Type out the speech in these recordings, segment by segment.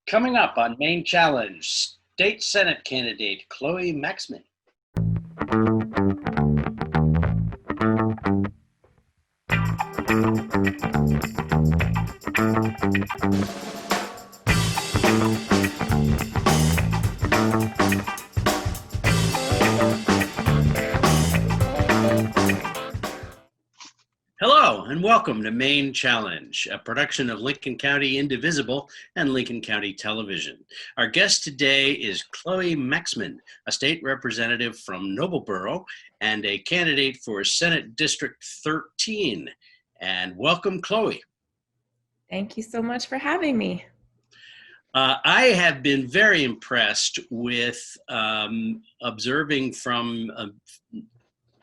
Coming up on Maine Challenge, State Senate candidate Chloe Maxmin. Hello and welcome to Maine Challenge, a production of Lincoln County Indivisible and Lincoln County Television. Our guest today is Chloe Maxmin, a state representative from Noblesboro and a candidate for Senate District 13. And welcome, Chloe. Thank you so much for having me. I have been very impressed with observing from a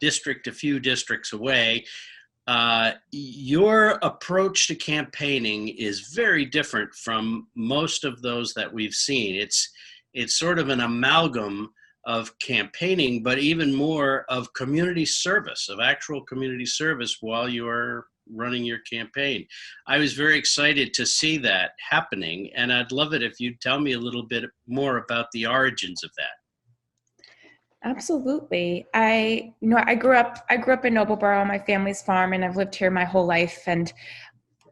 district a few districts away. Your approach to campaigning is very different from most of those that we've seen. It's sort of an amalgam of campaigning, but even more of community service, of actual community service while you're running your campaign. I was very excited to see that happening, and I'd love it if you'd tell me a little bit more about the origins of that. Absolutely. I grew up in Noblesboro, my family's farm, and I've lived here my whole life. And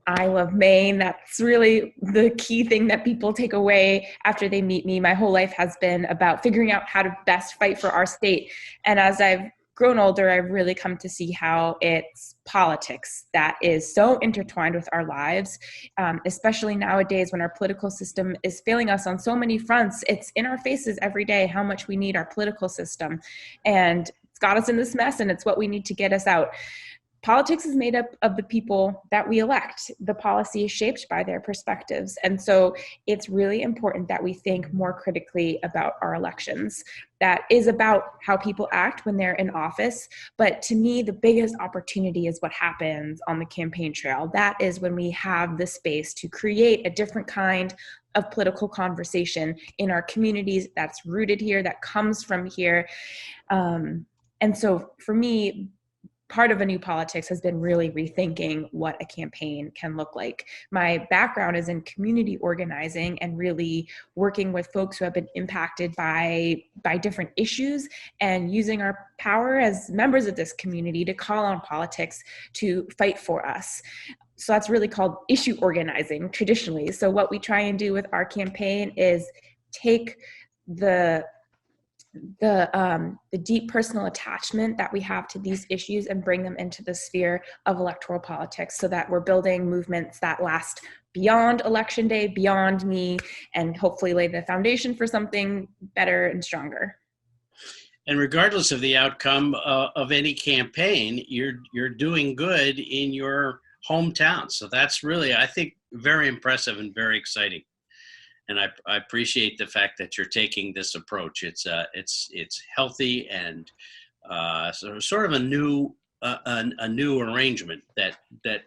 I love Maine. That's really the key thing that people take away after they meet me. My whole life has been about figuring out how to best fight for our state. And as I've grown older, I've really come to see how it's politics that is so intertwined with our lives, especially nowadays when our political system is failing us on so many fronts. It's in our faces every day how much we need our political system, and it's got us in this mess, and it's what we need to get us out. Politics is made up of the people that we elect. The policy is shaped by their perspectives. And so it's really important that we think more critically about our elections. That is about how people act when they're in office. But to me, the biggest opportunity is what happens on the campaign trail. That is when we have the space to create a different kind of political conversation in our communities that's rooted here, that comes from here. And so for me, part of a new politics has been really rethinking what a campaign can look like. My background is in community organizing and really working with folks who have been impacted by different issues and using our power as members of this community to call on politics to fight for us. So that's really called issue organizing traditionally. So what we try and do with our campaign is take the deep personal attachment that we have to these issues and bring them into the sphere of electoral politics so that we're building movements that last beyond election day, beyond me, and hopefully lay the foundation for something better and stronger. And regardless of the outcome of any campaign, you're doing good in your hometown. So that's really, I think, very impressive and very exciting. And I appreciate the fact that you're taking this approach. It's healthy and sort of a new arrangement that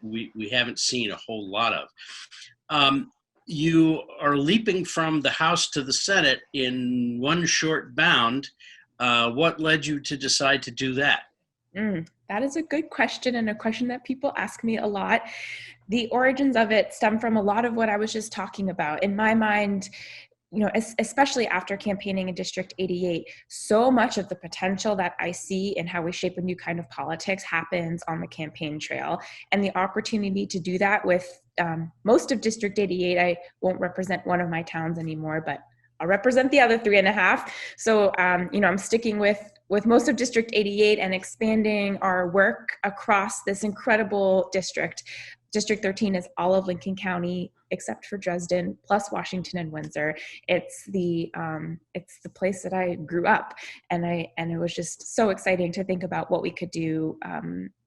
we haven't seen a whole lot of. You are leaping from the House to the Senate in one short bound. What led you to decide to do that? That is a good question, and a question that people ask me a lot. The origins of it stem from a lot of what I was just talking about. In my mind, especially after campaigning in District 88, so much of the potential that I see in how we shape a new kind of politics happens on the campaign trail. And the opportunity to do that with most of District 88, I won't represent one of my towns anymore, but I'll represent the other 3.5. So, I'm sticking with most of District 88 and expanding our work across this incredible district. District 13 is all of Lincoln County except for Dresden, plus Washington and Windsor. It's the place that I grew up, and it was just so exciting to think about what we could do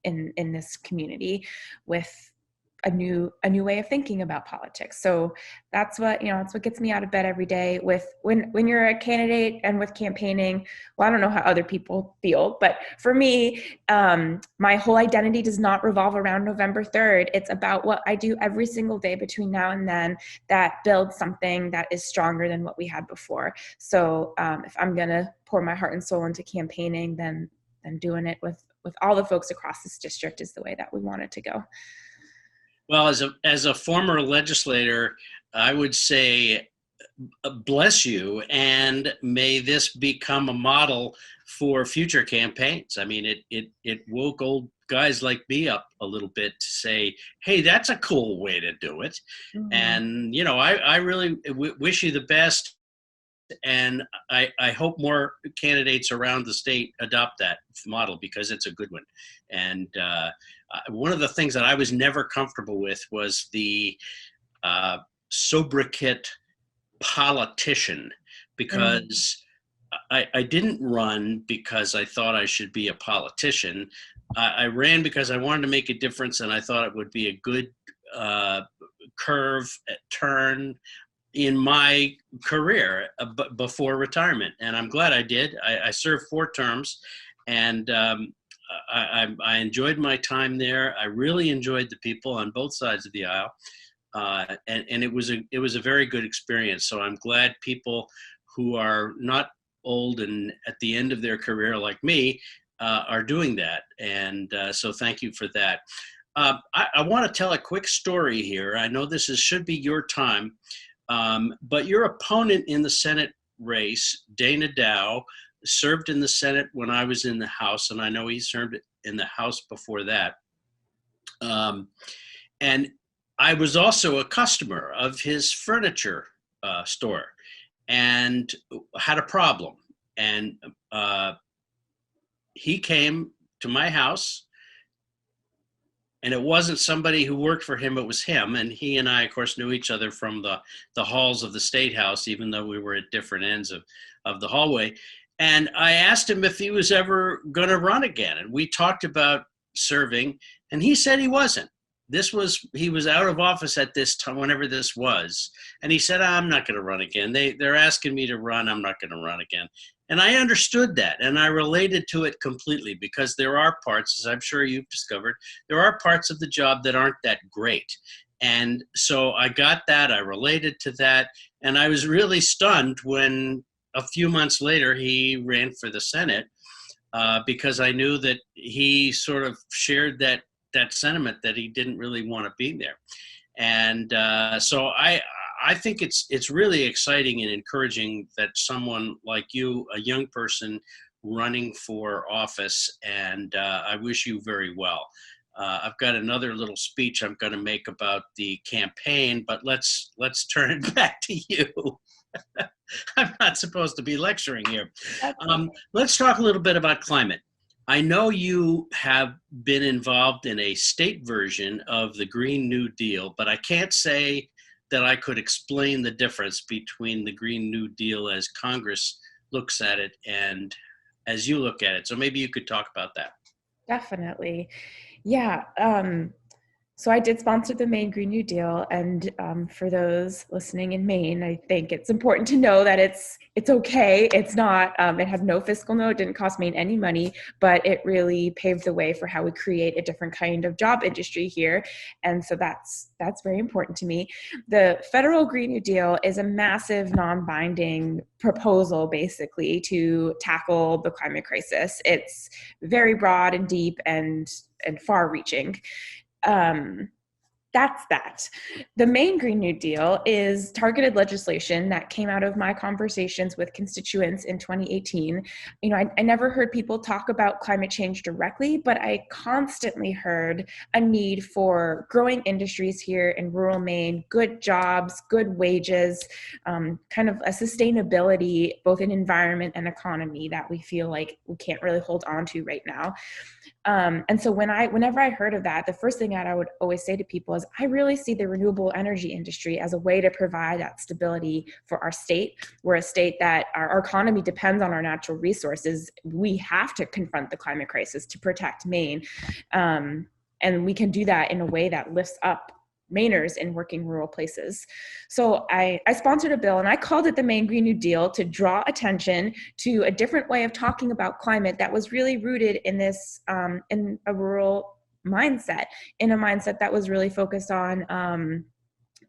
in this community with a new way of thinking about politics. So that's what gets me out of bed every day when you're a candidate and with campaigning. Well, I don't know how other people feel, but for me, my whole identity does not revolve around November 3rd. It's about what I do every single day between now and then that builds something that is stronger than what we had before. So if I'm gonna pour my heart and soul into campaigning, then doing it with all the folks across this district is the way that we want it to go. Well, as a former legislator, I would say bless you, and may this become a model for future campaigns. I mean, it woke old guys like me up a little bit to say, hey, that's a cool way to do it. Mhm. And, I really wish you the best. And I hope more candidates around the state adopt that model, because it's a good one. And one of the things that I was never comfortable with was the uh, sobriquet politician, Mm. because I didn't run because I thought I should be a politician. I ran because I wanted to make a difference, and I thought it would be a good uh, curve turn in my career before retirement. And I'm glad I did. I served 4 terms, and I enjoyed my time there. I really enjoyed the people on both sides of the aisle. And it was a very good experience. So I'm glad people who are not old and at the end of their career like me are doing that. And so thank you for that. I want to tell a quick story here. I know should be your time, but your opponent in the Senate race, Dana Dow, served in the Senate when I was in the House, and I know he served in the House before that. Um, and I was also a customer of his furniture store, and had a problem. And uh, he came to my house, and it wasn't somebody who worked for him, it was him. And he and I, of course, knew each other from the halls of the State House, even though we were at different ends of the hallway. And I asked him if he was ever going to run again. And we talked about serving, and he said he wasn't. He was out of office at this time, whenever this was. And he said, I'm not going to run again. They're asking me to run. I'm not going to run again. And I understood that, and I related to it completely, because there are parts, as I'm sure you've discovered, there are parts of the job that aren't that great. And so I got that, I related to that, and I was really stunned when a few months later he ran for the Senate, because I knew that he sort of shared that sentiment that he didn't really want to be there. And so I think it's really exciting and encouraging that someone like you, a young person, running for office, and I wish you very well. I've got another little speech I'm going to make about the campaign, but let's turn it back to you. I'm not supposed to be lecturing here. That's okay. Let's talk a little bit about climate. I know you have been involved in a state version of the Green New Deal, but I can't say that I could explain the difference between the Green New Deal as Congress looks at it and as you look at it. So maybe you could talk about that. Definitely. Yeah. So I did sponsor the Maine Green New Deal, and for those listening in Maine, I think it's important to know that it's okay. It's not. It had no fiscal note. Didn't cost Maine any money, but it really paved the way for how we create a different kind of job industry here, and so that's very important to me. The federal Green New Deal is a massive, non-binding proposal, basically, to tackle the climate crisis. It's very broad and deep and far-reaching. That's that. The Maine Green New Deal is targeted legislation that came out of my conversations with constituents in 2018. I never heard people talk about climate change directly, but I constantly heard a need for growing industries here in rural Maine, good jobs, good wages, kind of a sustainability, both in environment and economy, that we feel like we can't really hold on to right now. And so whenever I heard of that, the first thing that I would always say to people is, I really see the renewable energy industry as a way to provide that stability for our state. We're a state that our economy depends on our natural resources. We have to confront the climate crisis to protect Maine. And we can do that in a way that lifts up Mainers in working rural places. So I sponsored a bill, and I called it the Maine Green New Deal, to draw attention to a different way of talking about climate that was really rooted in this, in a rural mindset, in a mindset that was really focused on,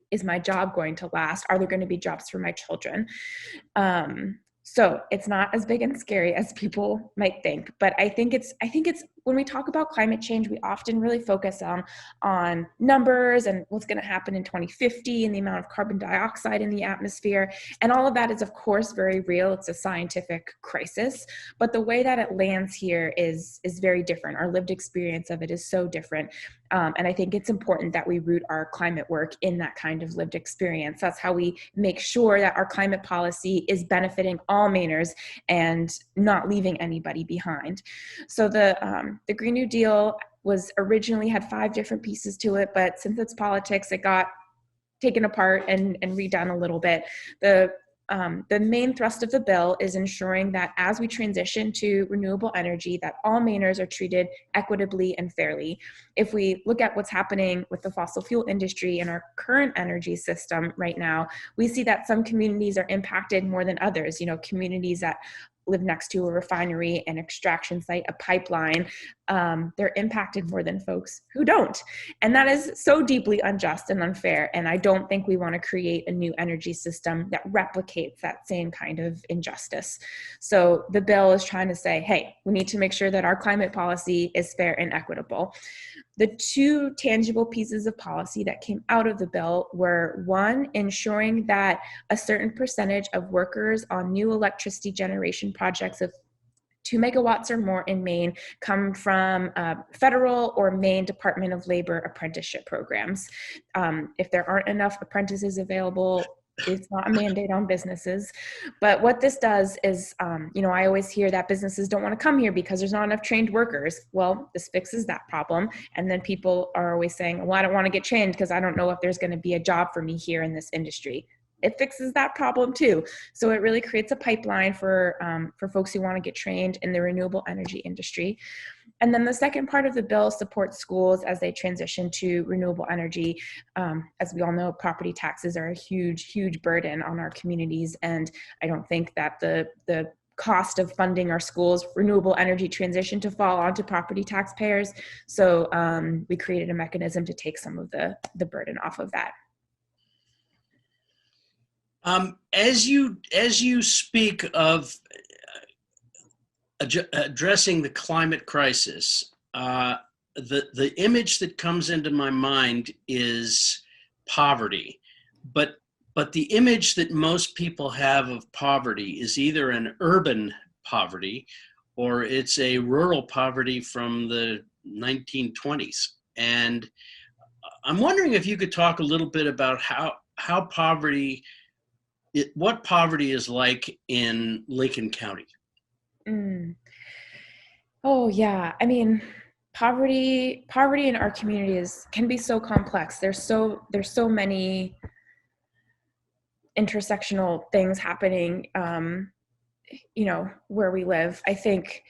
is my job going to last? Are there going to be jobs for my children? So it's not as big and scary as people might think, but I think it's when we talk about climate change, we often really focus on numbers and what's going to happen in 2050 and the amount of carbon dioxide in the atmosphere. And all of that is, of course, very real. It's a scientific crisis. But the way that it lands here is very different. Our lived experience of it is so different. And I think it's important that we root our climate work in that kind of lived experience. That's how we make sure that our climate policy is benefiting all Mainers and not leaving anybody behind. So the Green New Deal was originally had 5 different pieces to it, but since it's politics, it got taken apart and redone a little bit. The main thrust of the bill is ensuring that as we transition to renewable energy, that all Mainers are treated equitably and fairly. If we look at what's happening with the fossil fuel industry and our current energy system right now, we see that some communities are impacted more than others. You know, communities that live next to a refinery, an extraction site, a pipeline, they're impacted more than folks who don't. And that is so deeply unjust and unfair. And I don't think we want to create a new energy system that replicates that same kind of injustice. So the bill is trying to say, hey, we need to make sure that our climate policy is fair and equitable. The 2 tangible pieces of policy that came out of the bill were, 1, ensuring that a certain percentage of workers on new electricity generation projects of 2 megawatts or more in Maine come from federal or Maine Department of Labor apprenticeship programs. If there aren't enough apprentices available, it's not a mandate on businesses. But what this does is, I always hear that businesses don't want to come here because there's not enough trained workers. Well, this fixes that problem. And then people are always saying, well, I don't want to get trained because I don't know if there's going to be a job for me here in this industry. It fixes that problem too. So it really creates a pipeline for folks who want to get trained in the renewable energy industry. And then the second part of the bill supports schools as they transition to renewable energy. As we all know, property taxes are a huge, huge burden on our communities. And I don't think that the cost of funding our schools' renewable energy transition to fall onto property taxpayers. So we created a mechanism to take some of the burden off of that. As you speak of addressing the climate crisis, the image that comes into my mind is poverty, but the image that most people have of poverty is either an urban poverty or it's a rural poverty from the 1920s. And I'm wondering if you could talk a little bit about how poverty, what poverty is like in Lincoln County. Oh yeah, I mean, poverty in our communities can be so complex. There's so many intersectional things happening, where we live. I think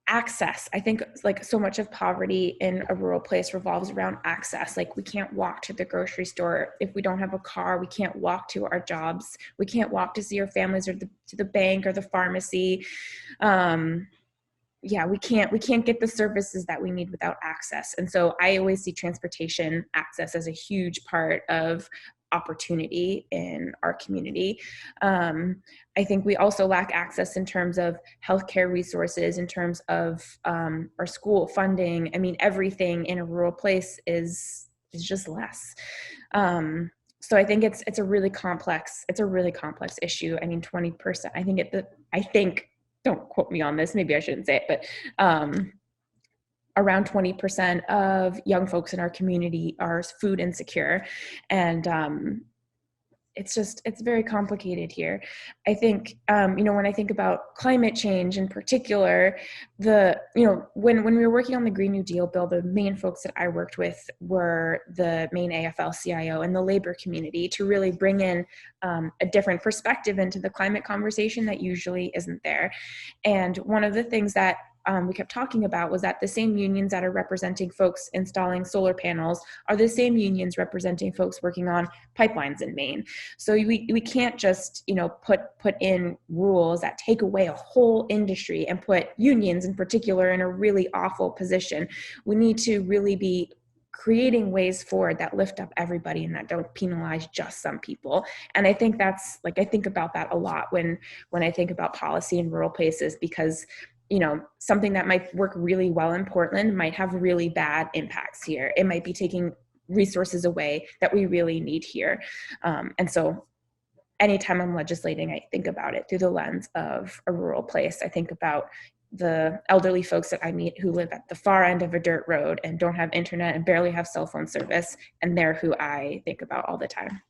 access. I think like so much of poverty in a rural place revolves around access. Like we can't walk to the grocery store. If we don't have a car, we can't walk to our jobs. We can't walk to see our families or to the bank or the pharmacy. We can't get the services that we need without access. And so I always see transportation access as a huge part of opportunity in our community. I think we also lack access in terms of healthcare resources, in terms of our school funding. I mean, everything in a rural place is just less. So I think it's a really complex issue. I mean, 20%, don't quote me on this, maybe I shouldn't say it, but around 20% of young folks in our community are food insecure. And it's very complicated here. I think, when I think about climate change in particular, when we were working on the Green New Deal bill, the main folks that I worked with were the Maine AFL-CIO and the labor community to really bring in a different perspective into the climate conversation that usually isn't there. And one of the things that we kept talking about was that the same unions that are representing folks installing solar panels are the same unions representing folks working on pipelines in Maine. So we can't just put in rules that take away a whole industry and put unions in particular in a really awful position. We need to really be creating ways forward that lift up everybody and that don't penalize just some people. And I think I think about that a lot when I think about policy in rural places, because something that might work really well in Portland might have really bad impacts here. It might be taking resources away that we really need here. And so anytime I'm legislating, I think about it through the lens of a rural place. I think about the elderly folks that I meet who live at the far end of a dirt road and don't have internet and barely have cell phone service, and they're who I think about all the time.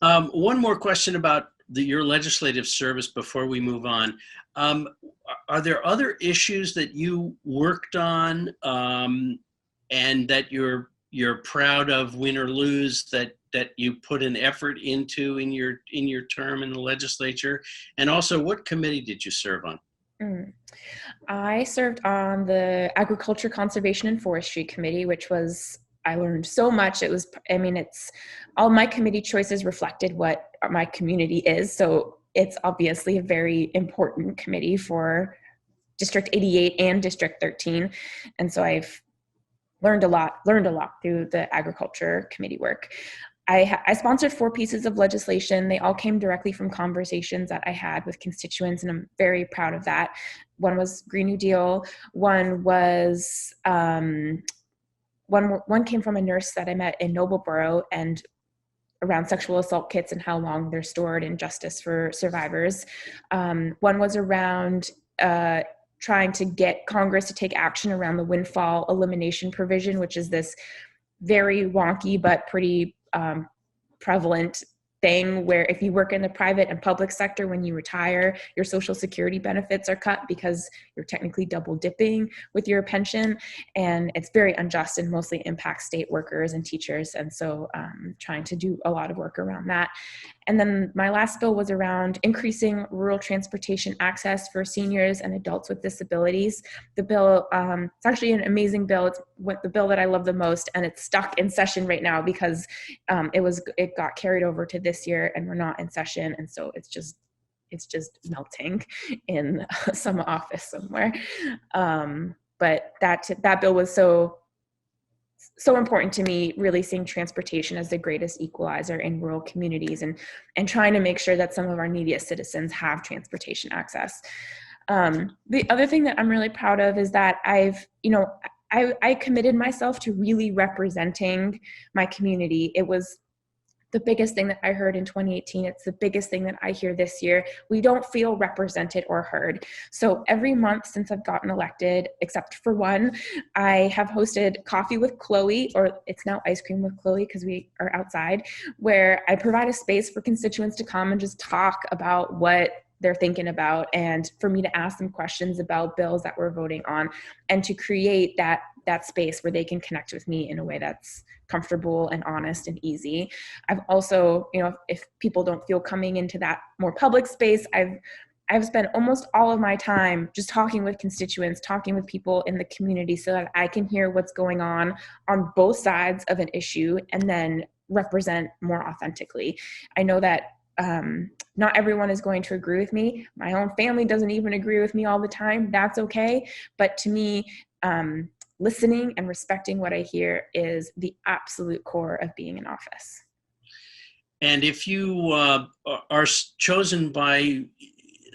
One more question about your legislative service before we move on. Are there other issues that you worked on and that you're proud of, win or lose, that you put an effort into in your term in the legislature? And also, what committee did you serve on? I served on the Agriculture, Conservation, and Forestry Committee, which was, I learned so much. It's all my committee choices reflected what my community is. So it's obviously a very important committee for District 88 and District 13. And so I've learned a lot through the Agriculture Committee work. I sponsored 4 pieces of legislation. They all came directly from conversations that I had with constituents, and I'm very proud of that. One was Green New Deal. One was one came from a nurse that I met in Noblesboro, and around sexual assault kits and how long they're stored, and justice for survivors. One was around trying to get Congress to take action around the windfall elimination provision, which is this very wonky but pretty prevalent thing where if you work in the private and public sector, when you retire, your Social Security benefits are cut because you're technically double dipping with your pension. And it's very unjust and mostly impacts state workers and teachers. And so trying to do a lot of work around that. And then my last bill was around increasing rural transportation access for seniors and adults with disabilities. The bill, it's actually an amazing bill. It's the bill that I love the most, and it's stuck in session right now because it got carried over to this year, and we're not in session, and so it's just melting in some office somewhere. But that bill was so important to me, really seeing transportation as the greatest equalizer in rural communities and trying to make sure that some of our neediest citizens have transportation access. The other thing that I'm really proud of is that I committed myself to really representing my community. It was the biggest thing that I heard in 2018. It's the biggest thing that I hear this year. We don't feel represented or heard. So every month since I've gotten elected, except for one, I have hosted Coffee with Chloe, or it's now Ice Cream with Chloe because we are outside, where I provide a space for constituents to come and just talk about what they're thinking about, and for me to ask them questions about bills that we're voting on, and to create that space where they can connect with me in a way that's comfortable and honest and easy. I've also, if people don't feel coming into that more public space, I've spent almost all of my time just talking with constituents, talking with people in the community so that I can hear what's going on both sides of an issue and then represent more authentically. I know that not everyone is going to agree with me. My own family doesn't even agree with me all the time. That's okay. But to me, listening and respecting what I hear is the absolute core of being in office. And if you are chosen by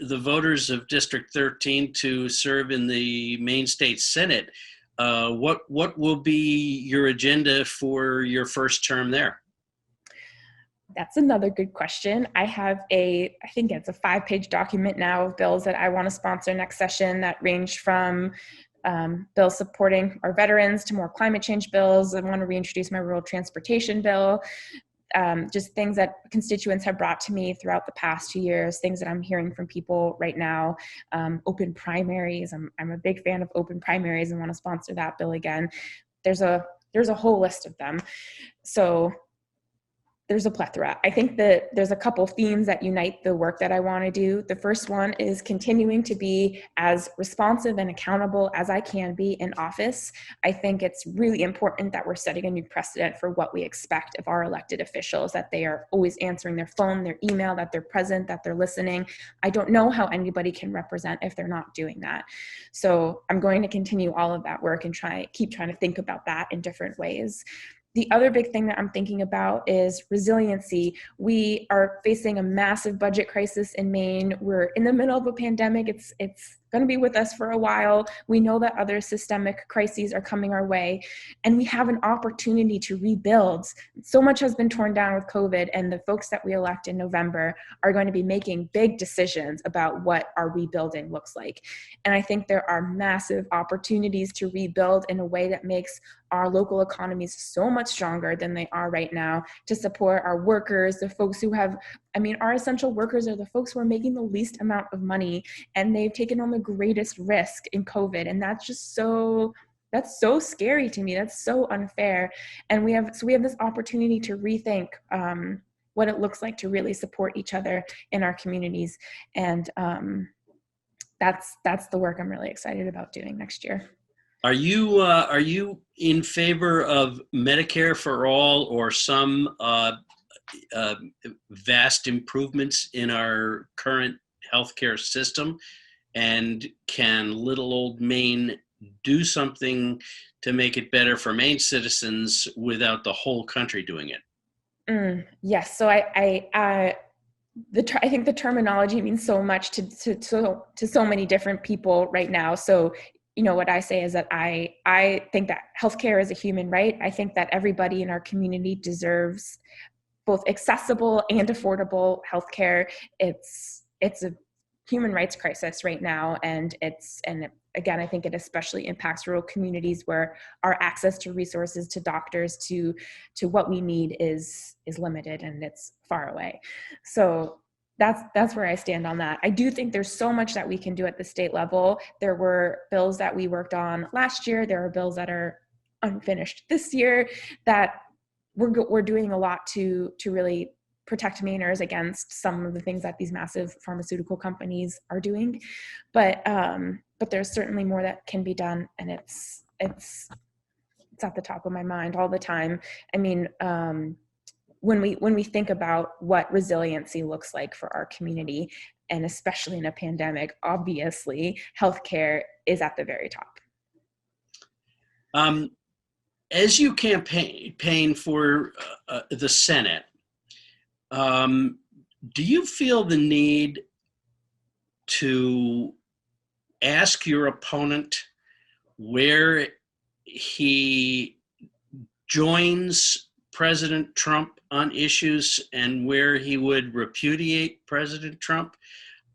the voters of District 13 to serve in the Maine State Senate, what will be your agenda for your first term there? That's another good question. I think it's a 5-page document now of bills that I want to sponsor next session that range from bills supporting our veterans to more climate change bills. I want to reintroduce my rural transportation bill, just things that constituents have brought to me throughout the past 2 years, things that I'm hearing from people right now. Open primaries. I'm a big fan of open primaries and want to sponsor that bill again. There's a whole list of them. So there's a plethora. I think that there's a couple themes that unite the work that I want to do. The first one is continuing to be as responsive and accountable as I can be in office. I think it's really important that we're setting a new precedent for what we expect of our elected officials, that they are always answering their phone, their email, that they're present, that they're listening. I don't know how anybody can represent if they're not doing that. So I'm going to continue all of that work and keep trying to think about that in different ways. The other big thing that I'm thinking about is resiliency. We are facing a massive budget crisis in Maine. We're in the middle of a pandemic. It's going to be with us for a while. We know that other systemic crises are coming our way, and we have an opportunity to rebuild. So much has been torn down with COVID, and the folks that we elect in November are going to be making big decisions about what our rebuilding looks like. And I think there are massive opportunities to rebuild in a way that makes our local economies so much stronger than they are right now, to support our workers, the folks who have, I mean, our essential workers are the folks who are making the least amount of money, and they've taken on the greatest risk in COVID. And that's just that's so scary to me. That's so unfair. And we have this opportunity to rethink what it looks like to really support each other in our communities. And that's the work I'm really excited about doing next year. Are you in favor of Medicare for all, or some vast improvements in our current healthcare system? And can little old Maine do something to make it better for Maine citizens without the whole country doing it? Yes. So I think the terminology means so much to so many different people right now. So, you know, what I say is that I think that healthcare is a human right. I think that everybody in our community deserves both accessible and affordable healthcare. It's a human rights crisis right now, and again, I think it especially impacts rural communities where our access to resources, to doctors, to what we need is limited, and it's far away. So that's where I stand on that. I do think there's so much that we can do at the state level. There were bills that we worked on last year. There are bills that are unfinished this year that we're doing a lot to really protect Mainers against some of the things that these massive pharmaceutical companies are doing. But there's certainly more that can be done, and it's at the top of my mind all the time. I mean, when we think about what resiliency looks like for our community, and especially in a pandemic, obviously healthcare is at the very top. As you campaign for the Senate, do you feel the need to ask your opponent where he joins President Trump on issues and where he would repudiate President Trump?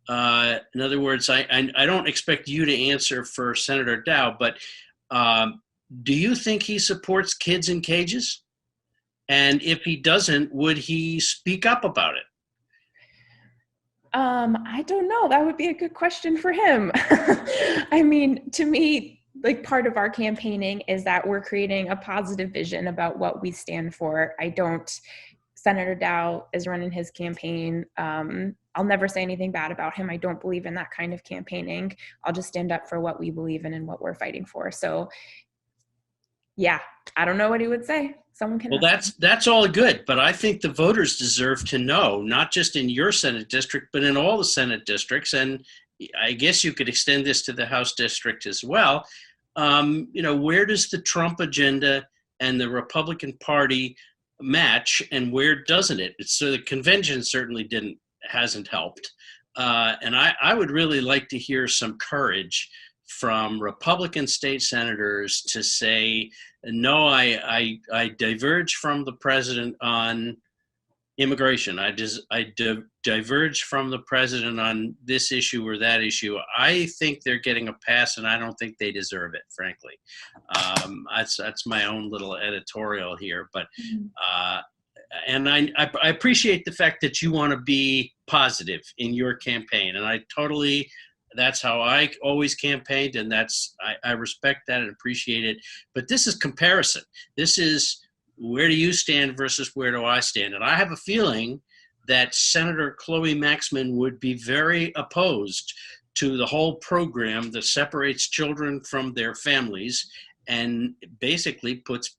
In other words, I don't expect you to answer for Senator Dow, but do you think he supports kids in cages? And if he doesn't, would he speak up about it? I don't know. That would be a good question for him. I mean, to me, like, part of our campaigning is that we're creating a positive vision about what we stand for. Senator Dow is running his campaign. I'll never say anything bad about him. I don't believe in that kind of campaigning. I'll just stand up for what we believe in and what we're fighting for. So yeah, I don't know what he would say. Someone can. Well, that's all good, but I think the voters deserve to know, not just in your Senate district, but in all the Senate districts. And I guess you could extend this to the House district as well. Where does the Trump agenda and the Republican Party match, and where doesn't it? So the convention certainly hasn't helped. And I would really like to hear some courage from Republican state senators to say, no, I diverge from the president on immigration. I diverge from the president on this issue or that issue. I think they're getting a pass, and I don't think they deserve it, frankly. That's my own little editorial here, but and I appreciate the fact that you want to be positive in your campaign, and that's how I always campaigned, and I respect that and appreciate it. But this is comparison. This is, where do you stand versus where do I stand? And I have a feeling that Senator Chloe Maxmin would be very opposed to the whole program that separates children from their families and basically puts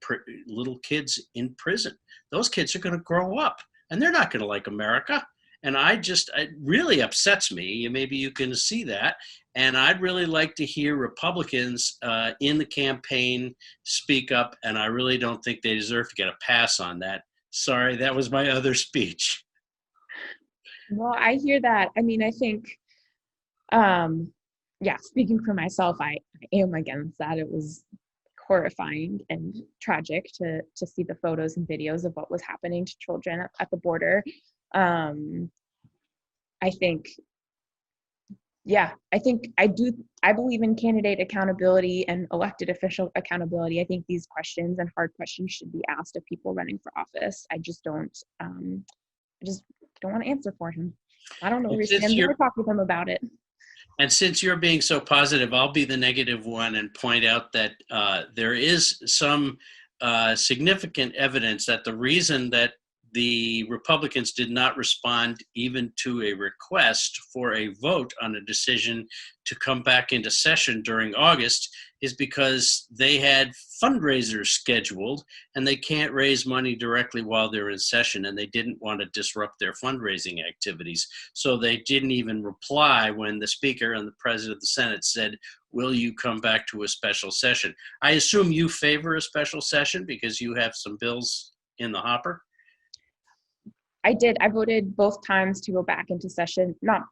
little kids in prison. Those kids are going to grow up, and they're not going to like America. And it really upsets me. Maybe you can see that. And I'd really like to hear Republicans in the campaign speak up. And I really don't think they deserve to get a pass on that. Sorry, that was my other speech. Well, I hear that. I mean, I think yeah, speaking for myself, I am against that. It was horrifying and tragic to see the photos and videos of what was happening to children at the border. Um, I think, yeah, I believe in candidate accountability and elected official accountability. I think these questions and hard questions should be asked of people running for office. I just don't want to answer for him. I don't know where he stands. Never talk with him about it. And since you're being so positive, I'll be the negative one and point out that there is some significant evidence that the reason that the Republicans did not respond even to a request for a vote on a decision to come back into session during August is because they had fundraisers scheduled and they can't raise money directly while they're in session, and they didn't want to disrupt their fundraising activities. So they didn't even reply when the Speaker and the President of the Senate said, will you come back to a special session? I assume you favor a special session because you have some bills in the hopper? I did. I voted both times to go back into session, not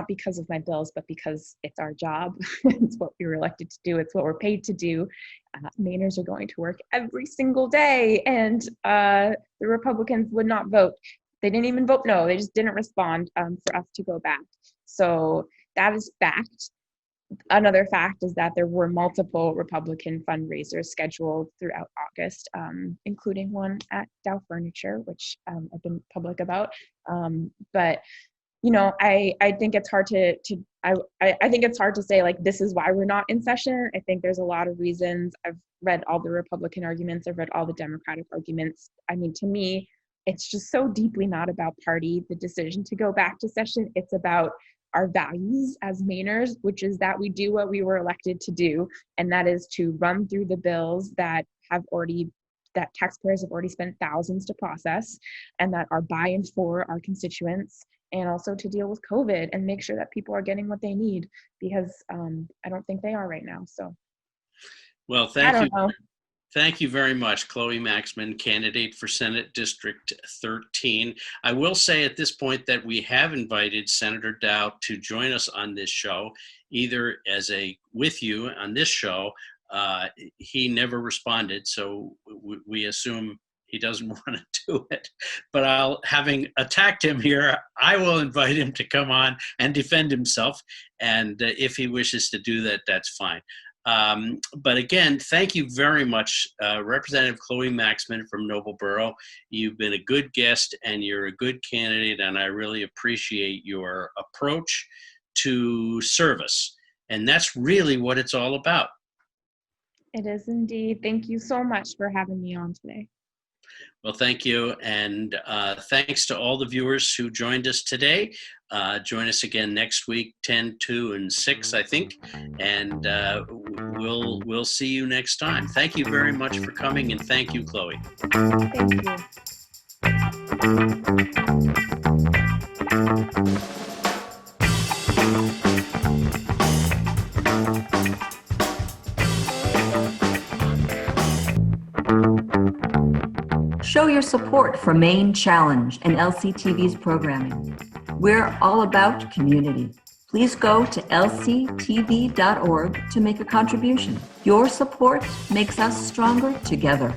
because of my bills, but because it's our job. It's what we were elected to do. It's what we're paid to do. Mainers are going to work every single day, and the Republicans would not vote. They didn't even vote no. They just didn't respond for us to go back. So that is fact. Another fact is that there were multiple Republican fundraisers scheduled throughout August, including one at Dow Furniture, which I've been public about. But I think it's hard I think it's hard to say like this is why we're not in session. I think there's a lot of reasons. I've read all the Republican arguments. I've read all the Democratic arguments. I mean, to me, it's just so deeply not about party. The decision to go back to session, it's about our values as Mainers, which is that we do what we were elected to do, and that is to run through the bills that taxpayers have already spent thousands to process, and that are by and for our constituents, and also to deal with COVID and make sure that people are getting what they need, because I don't think they are right now. So, well, thank you. Thank you very much, Chloe Maxmin, candidate for Senate District 13. I will say at this point that we have invited Senator Dow to join us on this show, either with you on this show. He never responded, so we assume he doesn't want to do it. But having attacked him here, I will invite him to come on and defend himself. And if he wishes to do that, that's fine. But again, thank you very much, Representative Chloe Maxmin from Noblesboro. You've been a good guest and you're a good candidate, and I really appreciate your approach to service. And that's really what it's all about. It is indeed. Thank you so much for having me on today. Well, thank you. And thanks to all the viewers who joined us today. Join us again next week, 10, 2, and 6, I think. And we'll see you next time. Thank you very much for coming, and thank you, Chloe. Thank you. Show your support for Maine Challenge and LCTV's programming. We're all about community. Please go to lctv.org to make a contribution. Your support makes us stronger together.